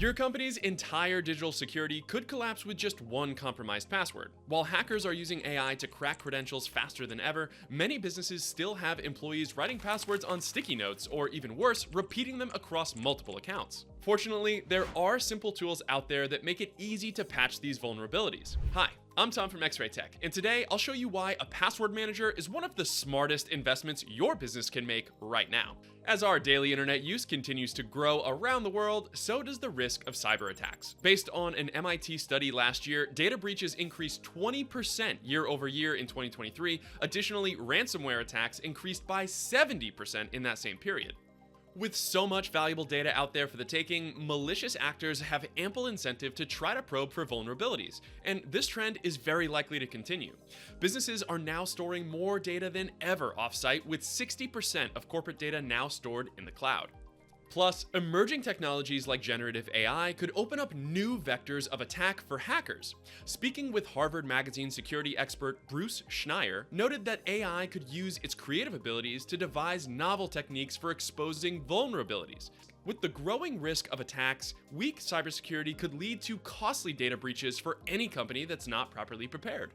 Your company's entire digital security could collapse with just one compromised password. While hackers are using AI to crack credentials faster than ever, many businesses still have employees writing passwords on sticky notes, or even worse, repeating them across multiple accounts. Fortunately, there are simple tools out there that make it easy to patch these vulnerabilities. Hi, I'm Tom from xray.tech, and today I'll show you why a password manager is one of the smartest investments your business can make right now. As our daily internet use continues to grow around the world, so does the risk of cyber attacks. Based on an MIT study last year, data breaches increased 20% year over year in 2023. Additionally, ransomware attacks increased by 70% in that same period. With so much valuable data out there for the taking, malicious actors have ample incentive to try to probe for vulnerabilities, and this trend is very likely to continue. Businesses are now storing more data than ever offsite, with 60% of corporate data now stored in the cloud. Plus, emerging technologies like generative AI could open up new vectors of attack for hackers. Speaking with Harvard Magazine security expert Bruce Schneier, noted that AI could use its creative abilities to devise novel techniques for exposing vulnerabilities. With the growing risk of attacks, weak cybersecurity could lead to costly data breaches for any company that's not properly prepared.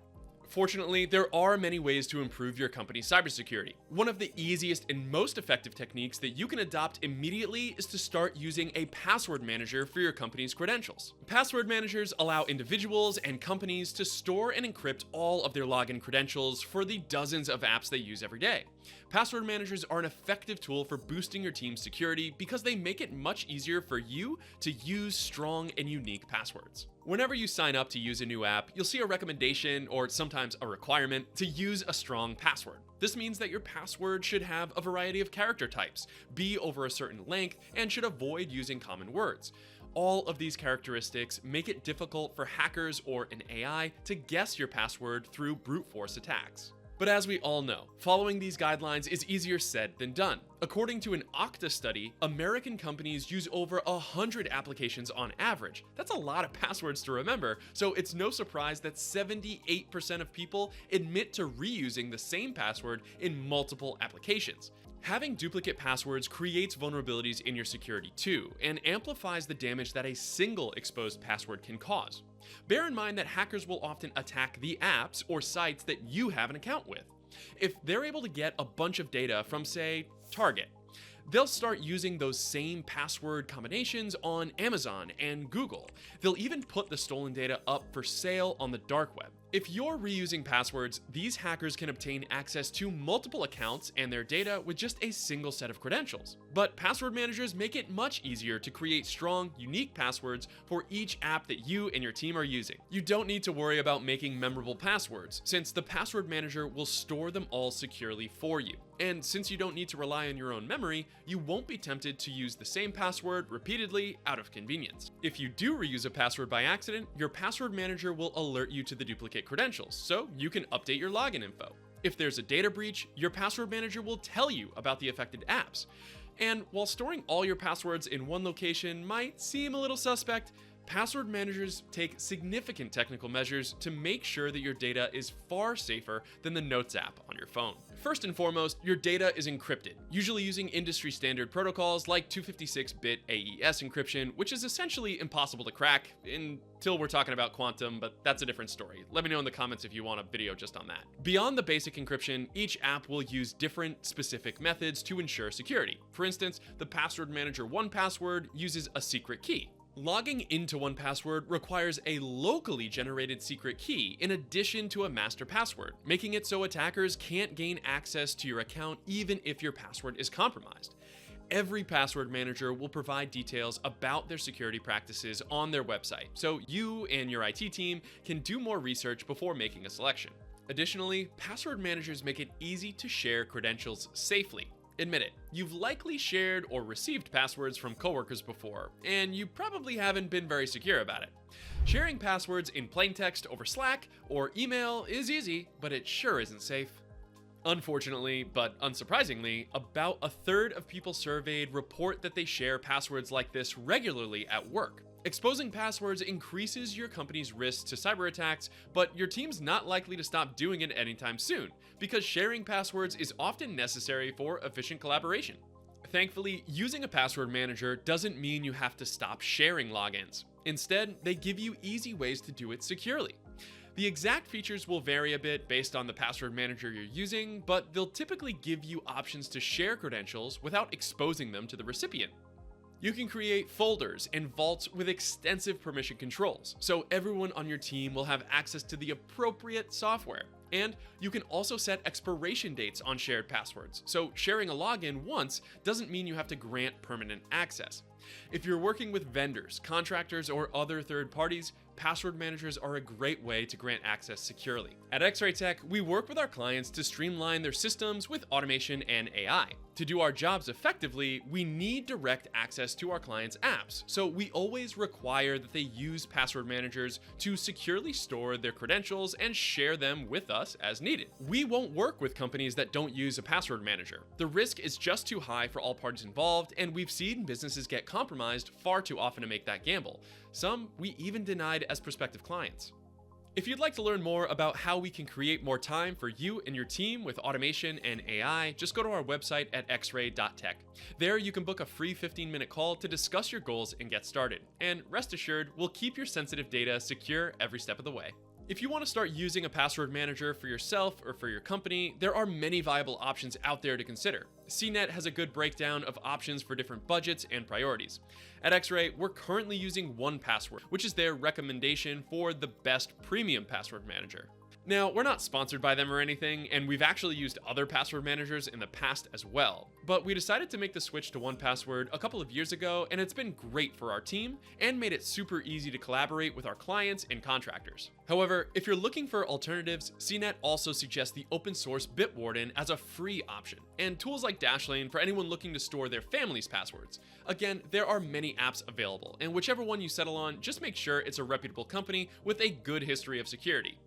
Fortunately, there are many ways to improve your company's cybersecurity. One of the easiest and most effective techniques that you can adopt immediately is to start using a password manager for your company's credentials. Password managers allow individuals and companies to store and encrypt all of their login credentials for the dozens of apps they use every day. Password managers are an effective tool for boosting your team's security because they make it much easier for you to use strong and unique passwords. Whenever you sign up to use a new app, you'll see a recommendation, or sometimes a requirement, to use a strong password. This means that your password should have a variety of character types, be over a certain length, and should avoid using common words. All of these characteristics make it difficult for hackers or an AI to guess your password through brute force attacks. But as we all know, following these guidelines is easier said than done. According to an Okta study, American companies use over 100 applications on average. That's a lot of passwords to remember, so it's no surprise that 78% of people admit to reusing the same password in multiple applications. Having duplicate passwords creates vulnerabilities in your security too, and amplifies the damage that a single exposed password can cause. Bear in mind that hackers will often attack the apps or sites that you have an account with. If they're able to get a bunch of data from, say, Target, they'll start using those same password combinations on Amazon and Google. They'll even put the stolen data up for sale on the dark web. If you're reusing passwords, these hackers can obtain access to multiple accounts and their data with just a single set of credentials. But password managers make it much easier to create strong, unique passwords for each app that you and your team are using. You don't need to worry about making memorable passwords, since the password manager will store them all securely for you. And since you don't need to rely on your own memory, you won't be tempted to use the same password repeatedly out of convenience. If you do reuse a password by accident, your password manager will alert you to the duplicate credentials, so you can update your login info. If there's a data breach, your password manager will tell you about the affected apps. And while storing all your passwords in one location might seem a little suspect, password managers take significant technical measures to make sure that your data is far safer than the Notes app on your phone. First and foremost, your data is encrypted, usually using industry standard protocols like 256-bit AES encryption, which is essentially impossible to crack until we're talking about quantum, but that's a different story. Let me know in the comments if you want a video just on that. Beyond the basic encryption, each app will use different specific methods to ensure security. For instance, the password manager 1Password uses a secret key. Logging into 1Password requires a locally generated secret key in addition to a master password, making it so attackers can't gain access to your account even if your password is compromised. Every password manager will provide details about their security practices on their website, so you and your IT team can do more research before making a selection. Additionally, password managers make it easy to share credentials safely. Admit it, you've likely shared or received passwords from coworkers before, and you probably haven't been very secure about it. Sharing passwords in plain text over Slack or email is easy, but it sure isn't safe. Unfortunately, but unsurprisingly, about a third of people surveyed report that they share passwords like this regularly at work. Exposing passwords increases your company's risk to cyber attacks, but your team's not likely to stop doing it anytime soon, because sharing passwords is often necessary for efficient collaboration. Thankfully, using a password manager doesn't mean you have to stop sharing logins. Instead, they give you easy ways to do it securely. The exact features will vary a bit based on the password manager you're using, but they'll typically give you options to share credentials without exposing them to the recipient. You can create folders and vaults with extensive permission controls, so everyone on your team will have access to the appropriate software. And you can also set expiration dates on shared passwords, so sharing a login once doesn't mean you have to grant permanent access. If you're working with vendors, contractors, or other third parties, password managers are a great way to grant access securely. At xray.tech, we work with our clients to streamline their systems with automation and AI. To do our jobs effectively, we need direct access to our clients' apps, so we always require that they use password managers to securely store their credentials and share them with us as needed. We won't work with companies that don't use a password manager. The risk is just too high for all parties involved, and we've seen businesses get compromised far too often to make that gamble. Some we even denied as prospective clients. If you'd like to learn more about how we can create more time for you and your team with automation and AI, just go to our website at xray.tech. There you can book a free 15-minute call to discuss your goals and get started. And rest assured, we'll keep your sensitive data secure every step of the way. If you want to start using a password manager for yourself or for your company, there are many viable options out there to consider. CNET has a good breakdown of options for different budgets and priorities. At Xray, we're currently using 1Password, which is their recommendation for the best premium password manager. Now, we're not sponsored by them or anything, and we've actually used other password managers in the past as well, but we decided to make the switch to 1Password a couple of years ago, and it's been great for our team and made it super easy to collaborate with our clients and contractors. However, if you're looking for alternatives, CNET also suggests the open source Bitwarden as a free option, and tools like Dashlane for anyone looking to store their family's passwords. Again, there are many apps available, and whichever one you settle on, just make sure it's a reputable company with a good history of security.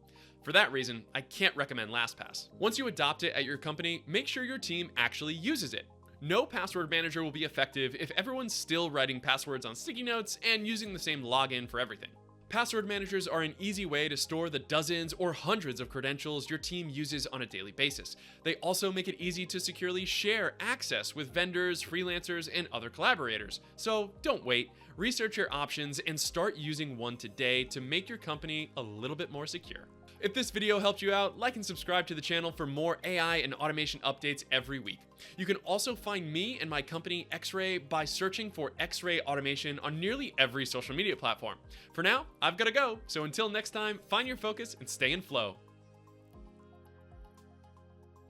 For that reason, I can't recommend LastPass. Once you adopt it at your company, make sure your team actually uses it. No password manager will be effective if everyone's still writing passwords on sticky notes and using the same login for everything. Password managers are an easy way to store the dozens or hundreds of credentials your team uses on a daily basis. They also make it easy to securely share access with vendors, freelancers, and other collaborators. So don't wait, research your options and start using one today to make your company a little bit more secure. If this video helped you out, like and subscribe to the channel for more AI and automation updates every week. You can also find me and my company Xray by searching for Xray Automation on nearly every social media platform. For now, I've got to go, so until next time, find your focus and stay in flow.